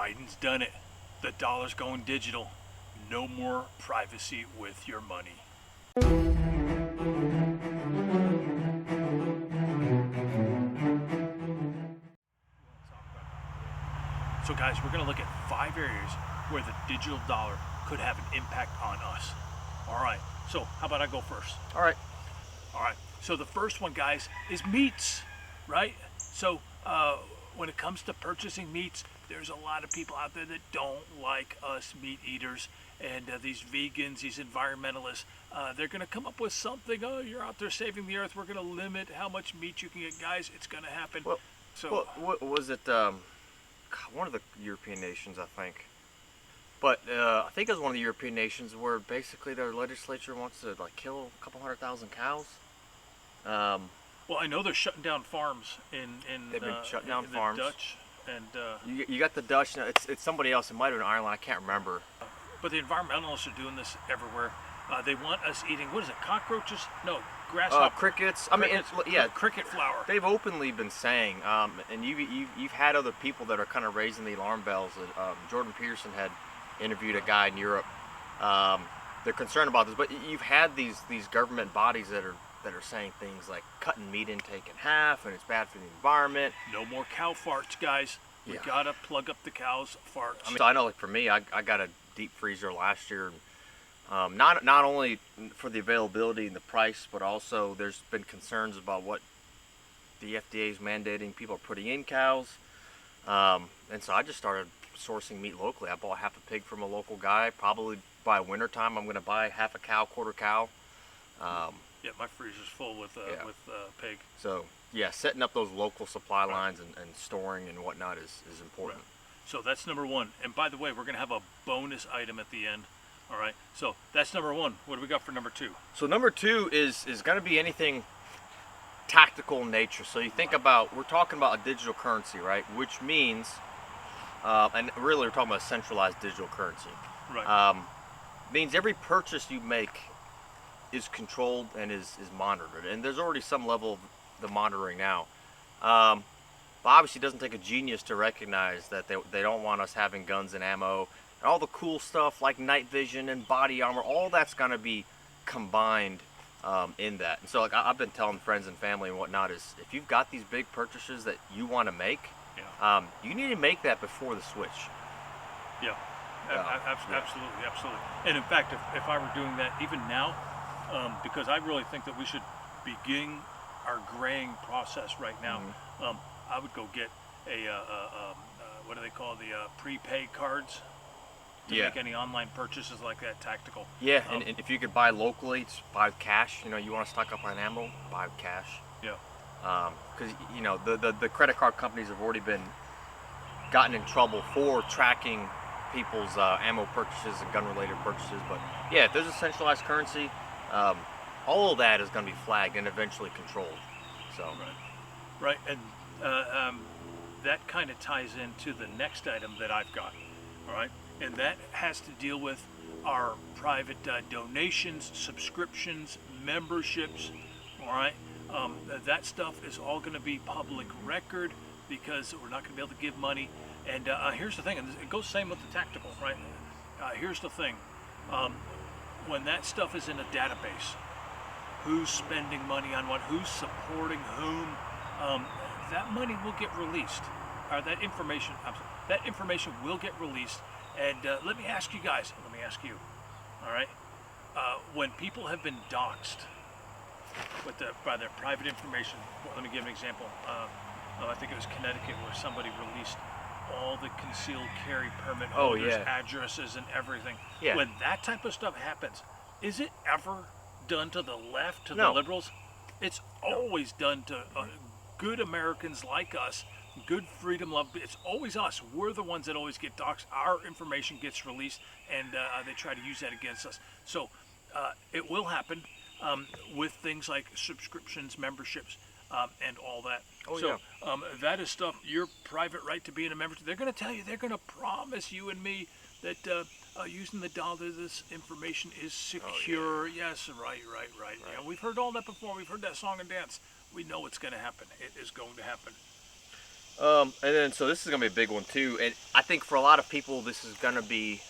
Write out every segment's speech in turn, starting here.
Biden's done it. The dollar's going digital. No more privacy with your money. So guys, we're going to look at 5 areas where the digital dollar could have an impact on us. All right, so how about I go first? All right. So the first one, guys, is meats, right? So when it comes to purchasing meats, there's a lot of people out there that don't like us meat eaters, and these vegans, these environmentalists, they're going to come up with something. Oh, you're out there saving the earth. We're going to limit how much meat you can get. Guys, it's going to happen. What was it? One of the European nations, I think. But I think it was one of the European nations where basically their legislature wants to kill a couple 100,000 cows. Well, I know they're shutting down farms in They've been shutting down the farms. Dutch, and you got the Dutch. Now it's somebody else. It might have been Ireland. I can't remember. but the environmentalists are doing this everywhere. They want us eating, what is it, cockroaches? No, grasshoppers. Crickets. Cricket flour. They've openly been saying, and you've had other people that are kind of raising the alarm bells. Jordan Peterson had interviewed a guy in Europe. They're concerned about this, but you've had these government bodies that are saying things like cutting meat intake in half, and it's bad for the environment. No more cow farts, guys. We gotta plug up the cows' farts. I know, like for me, I got a deep freezer last year. Not only for the availability and the price, but also there's been concerns about what the FDA is mandating people are putting in cows. And so I just started sourcing meat locally. I bought half a pig from a local guy. Probably by winter time, I'm going to buy half a cow, quarter cow. Yeah, my freezer's full with pig. So yeah, setting up those local supply lines and storing and whatnot is important. Right. So that's number one. And by the way, we're going to have a bonus item at the end. All right. So that's number one. What do we got for number two? So number two is going to be anything tactical in nature. So you think about, we're talking about a digital currency, right? Which means, and really we're talking about centralized digital currency. Right. Means every purchase you make is controlled and is monitored. And there's already some level of the monitoring now. But obviously it doesn't take a genius to recognize that they don't want us having guns and ammo and all the cool stuff like night vision and body armor. All that's going to be combined in that. And so I've been telling friends and family and whatnot is if you've got these big purchases that you want to make, you need to make that before the switch. Yeah. Absolutely. And in fact, if I were doing that even now, because I really think that we should begin our graying process right now, I would go get a what do they call the prepaid cards to make any online purchases like that tactical. Yeah, and if you could buy locally, just buy with cash. You want to stock up on ammo, buy with cash. Yeah. Because the credit card companies have already been gotten in trouble for tracking people's ammo purchases and gun-related purchases. But yeah, if there's a centralized currency, all of that is going to be flagged and eventually controlled. So right, and that kind of ties into the next item that I've got. All right, and that has to deal with our private donations, subscriptions, memberships. All right, that stuff is all going to be public record because we're not going to be able to give money. And here's the thing, and it goes same with the tactical, right? Here's the thing, when that stuff is in a database, who's spending money on what, who's supporting whom, that money will get released, or that information will get released. And let me ask you, all right, when people have been doxxed by their private information, let me give an example. I think it was Connecticut where somebody released all the concealed carry permit holders, addresses, and everything. Yeah. When that type of stuff happens, is it ever done to the left, to the liberals? It's always done to good Americans like us, good freedom love. It's always us. We're the ones that always get doxxed. Our information gets released, and they try to use that against us. So it will happen with things like subscriptions, memberships, and all that. That is stuff, your private right to be in a membership. They're going to tell you, they're going to promise you and me that using the dollar, this information is secure. Yes, right. Yeah, we've heard all that before. We've heard that song and dance. We know it's going to happen. It is going to happen. And then so this is gonna be a big one too, and I think for a lot of people this is gonna be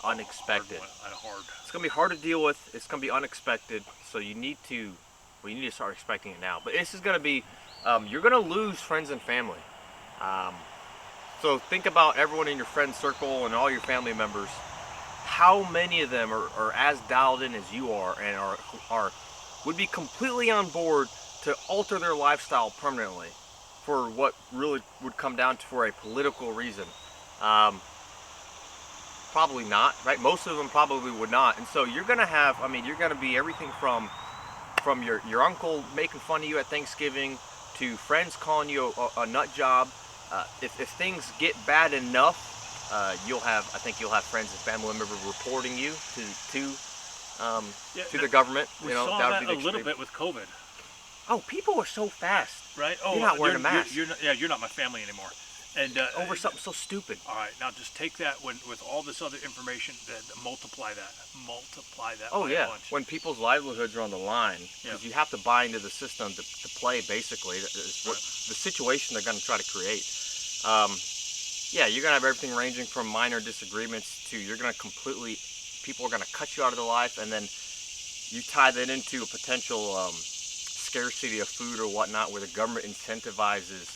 unexpected. Hard. It's gonna be hard to deal with. It's gonna be unexpected. So you need to, well, you need to start expecting it now. But this is gonna be, you're gonna lose friends and family. Um, so think about everyone in your friend circle and all your family members. How many of them are as dialed in as you are, and are would be completely on board to alter their lifestyle permanently for what really would come down to for a political reason? Probably not, right? Most of them probably would not. And so you're gonna have, I mean, you're gonna be everything from your uncle making fun of you at Thanksgiving to friends calling you a nut job. If things get bad enough, I think you'll have friends and family members reporting you to the government. We You know, saw that that would be a the little extreme. bit with COVID, Oh, people are so fast. right? Oh, You're not wearing a mask. You're not my family anymore. And Over something so stupid. all right, now just take that with all this other information, multiply that Oh by yeah, a bunch. when people's livelihoods are on the line, because Yeah. you have to buy into the system to play. Basically, that is what the situation they're going to try to create. Yeah, you're going to have everything ranging from minor disagreements to you're going to completely, people are going to cut you out of their life, and then you tie that into a potential scarcity of food or whatnot, where the government incentivizes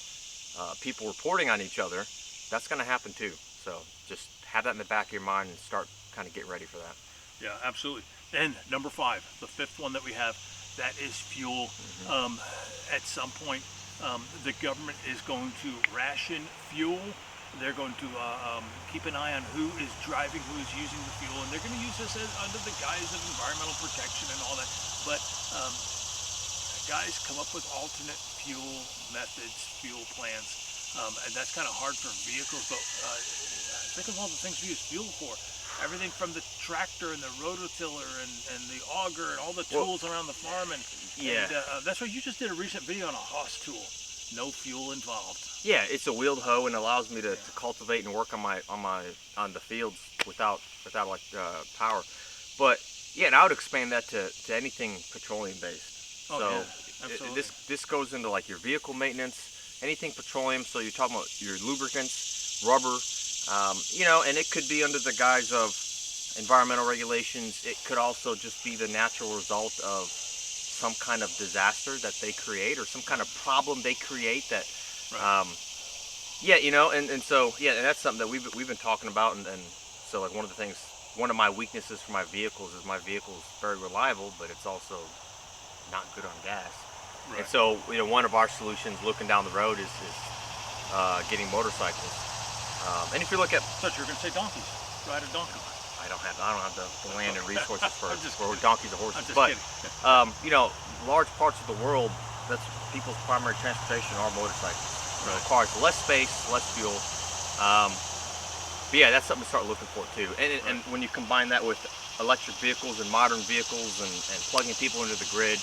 people reporting on each other. That's going to happen too. So just have that in the back of your mind and start kind of get ready for that. Yeah, absolutely. And number 5, the 5th one that we have, that is fuel. At some point, the government is going to ration fuel. They're going to keep an eye on who is driving, who is using the fuel, and they're going to use this under the guise of environmental protection and all that. But guys, come up with alternate fuel methods, fuel plans, and that's kind of hard for vehicles. But think of all the things we use fuel for. Everything from the tractor and the rototiller and the auger and all the tools around the farm. And that's why you just did a recent video on a Haas tool. No fuel involved. Yeah, it's a wheeled hoe and allows me to cultivate and work on the fields without like power. But yeah, and I would expand that to anything petroleum based. Oh, So yeah, absolutely. this goes into like your vehicle maintenance, anything petroleum. So you're talking about your lubricants, rubber, you know, and it could be under the guise of environmental regulations. It could also just be the natural result of some kind of disaster that they create or some kind of problem they create that, yeah, you know, and so, yeah, and that's something that we've been talking about. And so like one of my weaknesses for my vehicles is my vehicle is very reliable, but it's also not good on gas. Right. And so, you know, one of our solutions looking down the road is getting motorcycles. And if you look at, I thought you were going to say donkeys. Ride a donkey. I don't have the land and resources for I'm just donkeys or I'm horses, just but kidding. you know, large parts of the world, that's people's primary transportation are motorcycles. It requires less space, less fuel. But yeah, that's something to start looking for too. And when you combine that with electric vehicles and modern vehicles and plugging people into the grid,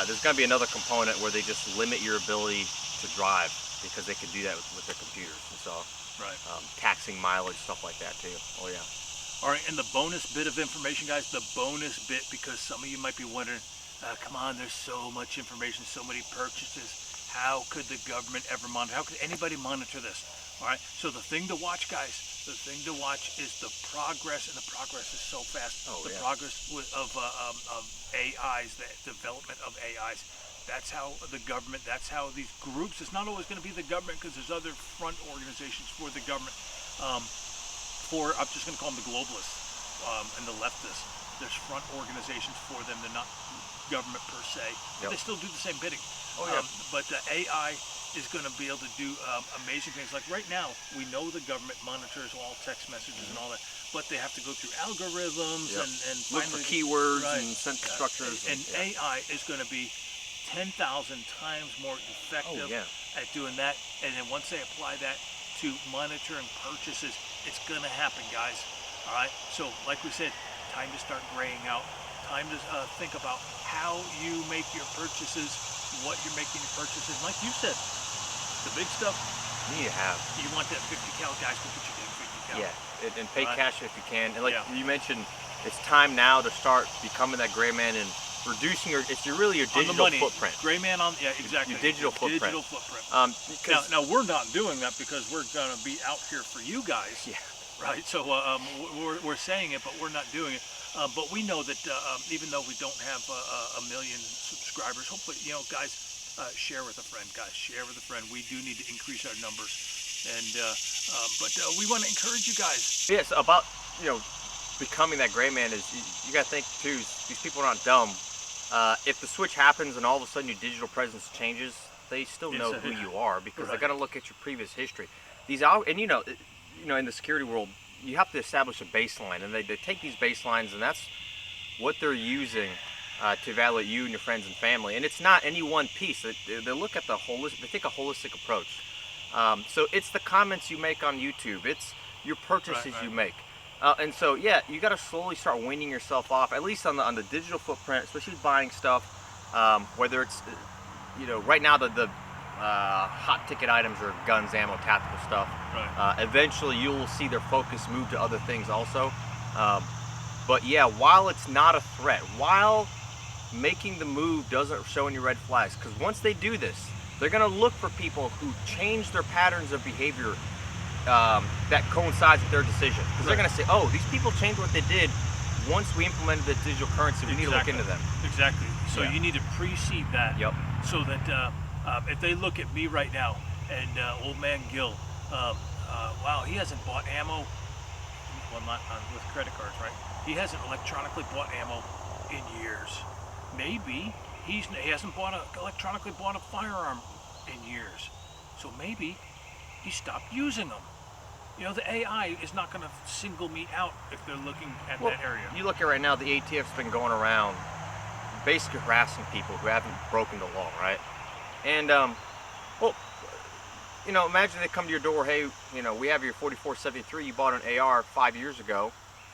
there's going to be another component where they just limit your ability to drive because they can do that with their computers. And so, taxing mileage, stuff like that too. Oh yeah. All right, and the bonus bit of information, guys, the bonus bit, because some of you might be wondering, come on, there's so much information, so many purchases. How could the government ever monitor? How could anybody monitor this? All right, so the thing to watch, guys, the thing to watch is the progress, and the progress is so fast. Progress of AIs, the development of AIs. That's how the government, that's how these groups, it's not always going to be the government because there's other front organizations for the government. I'm just going to call them the globalists and the leftists. There's front organizations for them. They're not government per se. But they still do the same bidding. But the AI is going to be able to do amazing things. Like right now, we know the government monitors all text messages and all that, but they have to go through algorithms and look for keywords and sentence structures. And AI is going to be 10,000 times more effective at doing that. And then once they apply that to monitoring purchases, it's going to happen, guys. All right. So, like we said, time to start graying out. Time to think about how you make your purchases, what you're making your purchases. Like you said, the big stuff. You want that 50 cal, guys? We'll put you in 50 cal. Yeah, and pay cash if you can. And like you mentioned, it's time now to start becoming that gray man and reducing it's really your On the digital money. footprint. Gray man on, yeah, exactly. Your digital footprint. Digital footprint. Because Now we're not doing that because we're gonna be out here for you guys, yeah, right? So we're saying it, but we're not doing it. But we know that even though we don't have a million subscribers, hopefully, guys, share with a friend, guys. Share with a friend. We do need to increase our numbers, and but we want to encourage you guys. yes, about becoming that gray man is you got to think too. These people are not dumb. If the switch happens and all of a sudden your digital presence changes, they still know who you are because they're going to look at your previous history. And in the security world, you have to establish a baseline, and they take these baselines, and that's what they're using to evaluate you and your friends and family. And it's not any one piece. They look at they take a holistic approach. So it's the comments you make on YouTube. It's your purchases you make. And so, yeah, you got to slowly start weaning yourself off, at least on the digital footprint, especially buying stuff. Whether it's, right now the hot ticket items are guns, ammo, tactical stuff. Right. Eventually, you'll see their focus move to other things also. But yeah, while it's not a threat, while making the move doesn't show any red flags, because once they do this, they're going to look for people who change their patterns of behavior that coincides with their decision, because they're going to say, oh, these people changed what they did once we implemented the digital currency. We need to look into them. Exactly. So you need to precede that. Yep. So that if they look at me right now and old man Gil, wow, he hasn't bought ammo. Well, not with credit cards, right? He hasn't electronically bought ammo in years. Maybe he hasn't electronically bought a firearm in years. So maybe he stopped using them. The AI is not going to single me out if they're looking at that area. You look at right now, the ATF's been going around basically harassing people who haven't broken the law, right? And, imagine they come to your door, hey, we have your 4473, you bought an AR 5 years ago,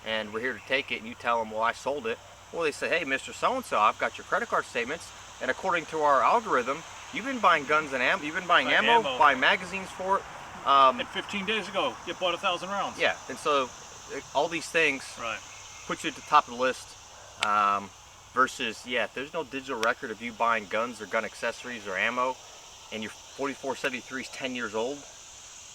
and we're here to take it, and you tell them, well, I sold it. Well, they say, hey, Mr. So-and-so, I've got your credit card statements, and according to our algorithm, you've been buying guns and ammo, you've been buying ammo, buying magazines for it. And 15 days ago, you bought 1,000 rounds. Yeah, and so all these things put you at the top of the list. Versus, if there's no digital record of you buying guns or gun accessories or ammo, and your 4473 is 10 years old.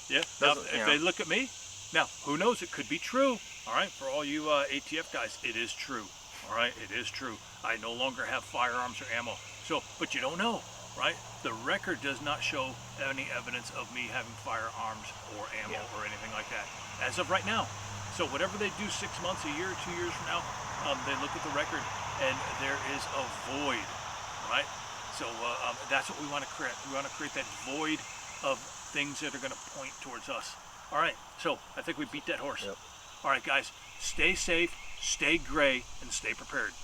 Yeah. Now, if they look at me, now who knows? It could be true. All right, for all you ATF guys, it is true. All right, it is true. I no longer have firearms or ammo. So, but you don't know. Right? The record does not show any evidence of me having firearms or ammo or anything like that as of right now. So whatever they do 6 months, a year, 2 years from now, they look at the record and there is a void, right? So that's what we want to create. We want to create that void of things that are going to point towards us. All right, so I think we beat that horse. Yep. All right, guys, stay safe, stay gray, and stay prepared.